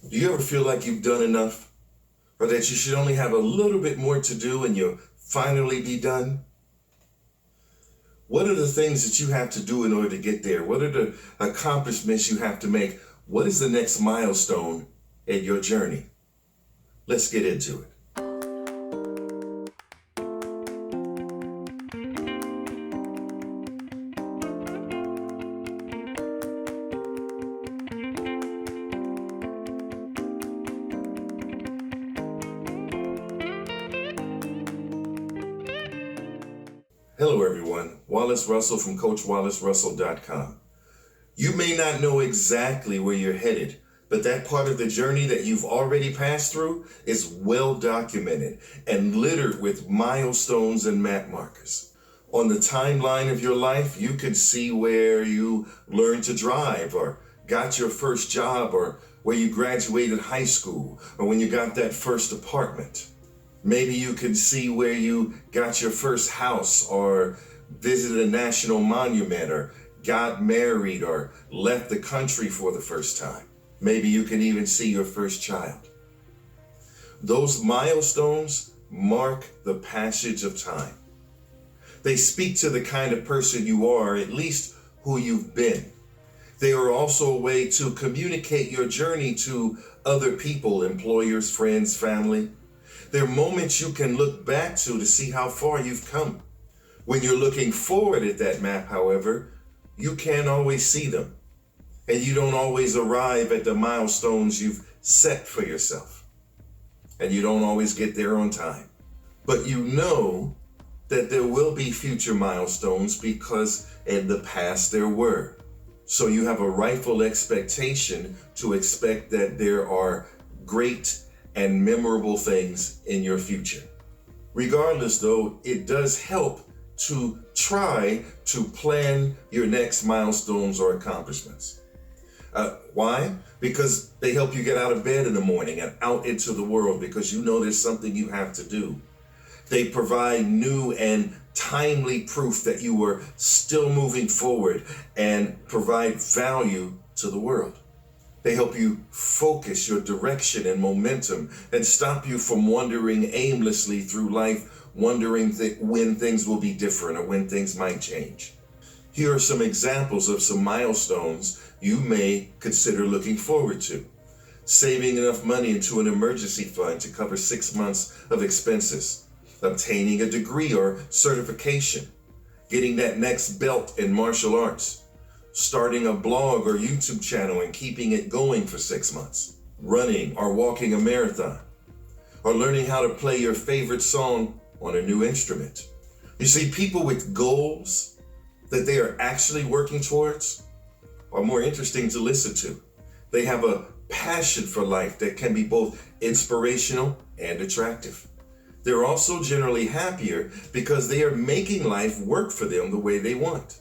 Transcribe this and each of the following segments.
Do you ever feel like you've done enough? Or that you should only have a little bit more to do and you'll finally be done? What are the things that you have to do in order to get there? What are the accomplishments you have to make? What is the next milestone in your journey? Let's get into it. Hello everyone, Wallace Russell from CoachWallaceRussell.com. You may not know exactly where you're headed, but that part of the journey that you've already passed through is well documented and littered with milestones and map markers. On the timeline of your life, you can see where you learned to drive or got your first job or where you graduated high school or when you got that first apartment. Maybe you can see where you got your first house or visited a national monument or got married or left the country for the first time. Maybe you can even see your first child. Those milestones mark the passage of time. They speak to the kind of person you are, at least who you've been. They are also a way to communicate your journey to other people, employers, friends, family. They're moments you can look back to see how far you've come. When you're looking forward at that map, however, you can't always see them. And you don't always arrive at the milestones you've set for yourself. And you don't always get there on time. But you know that there will be future milestones because in the past there were. So you have a rightful expectation to expect that there are great and memorable things in your future. Regardless though, it does help to try to plan your next milestones or accomplishments. Why? Because they help you get out of bed in the morning and out into the world because you know there's something you have to do. They provide new and timely proof that you are still moving forward and provide value to the world. They help you focus your direction and momentum and stop you from wandering aimlessly through life, wondering when things will be different or when things might change. Here are some examples of some milestones you may consider looking forward to. Saving enough money into an emergency fund to cover 6 months of expenses. Obtaining a degree or certification. Getting that next belt in martial arts. Starting a blog or YouTube channel and keeping it going for 6 months, running or walking a marathon, or learning how to play your favorite song on a new instrument. You see, people with goals that they are actually working towards are more interesting to listen to. They have a passion for life that can be both inspirational and attractive. They're also generally happier because they are making life work for them the way they want.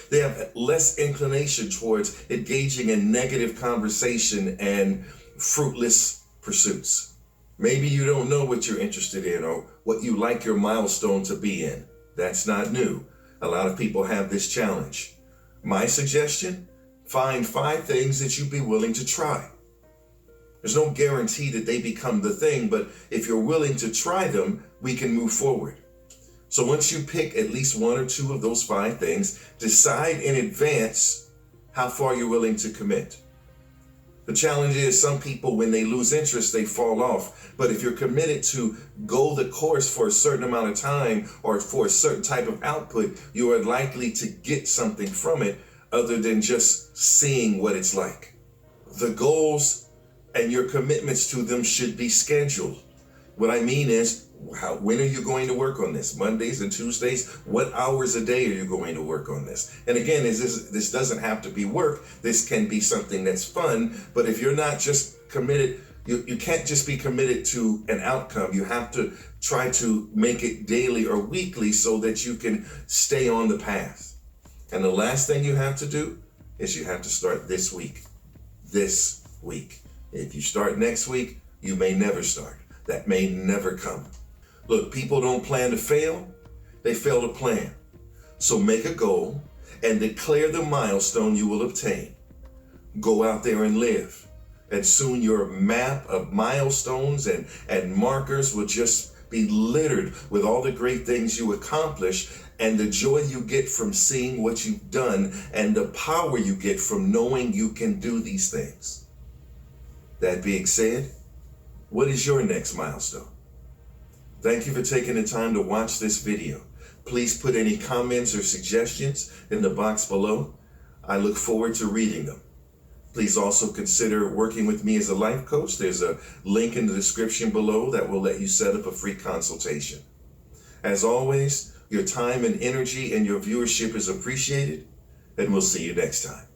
They have less inclination towards engaging in negative conversation and fruitless pursuits. Maybe you don't know what you're interested in or what you like your milestone to be in. That's not new. A lot of people have this challenge. My suggestion, find 5 things that you'd be willing to try. There's no guarantee that they become the thing, but if you're willing to try them, we can move forward. So once you pick at least 1 or 2 of those 5 things, decide in advance how far you're willing to commit. The challenge is some people, when they lose interest, they fall off. But if you're committed to go the course for a certain amount of time or for a certain type of output, you are likely to get something from it other than just seeing what it's like. The goals and your commitments to them should be scheduled. What I mean is, when are you going to work on this? Mondays and Tuesdays? What hours a day are you going to work on this? And again, this doesn't have to be work. This can be something that's fun. But if you're not just committed, you can't just be committed to an outcome. You have to try to make it daily or weekly so that you can stay on the path. And the last thing you have to do is you have to start this week. This week. If you start next week, you may never start. That may never come. Look, people don't plan to fail, they fail to plan. So make a goal and declare the milestone you will obtain. Go out there and live. And soon your map of milestones and markers will just be littered with all the great things you accomplish and the joy you get from seeing what you've done and the power you get from knowing you can do these things. That being said, what is your next milestone? Thank you for taking the time to watch this video. Please put any comments or suggestions in the box below. I look forward to reading them. Please also consider working with me as a life coach. There's a link in the description below that will let you set up a free consultation. As always, your time and energy and your viewership is appreciated, and we'll see you next time.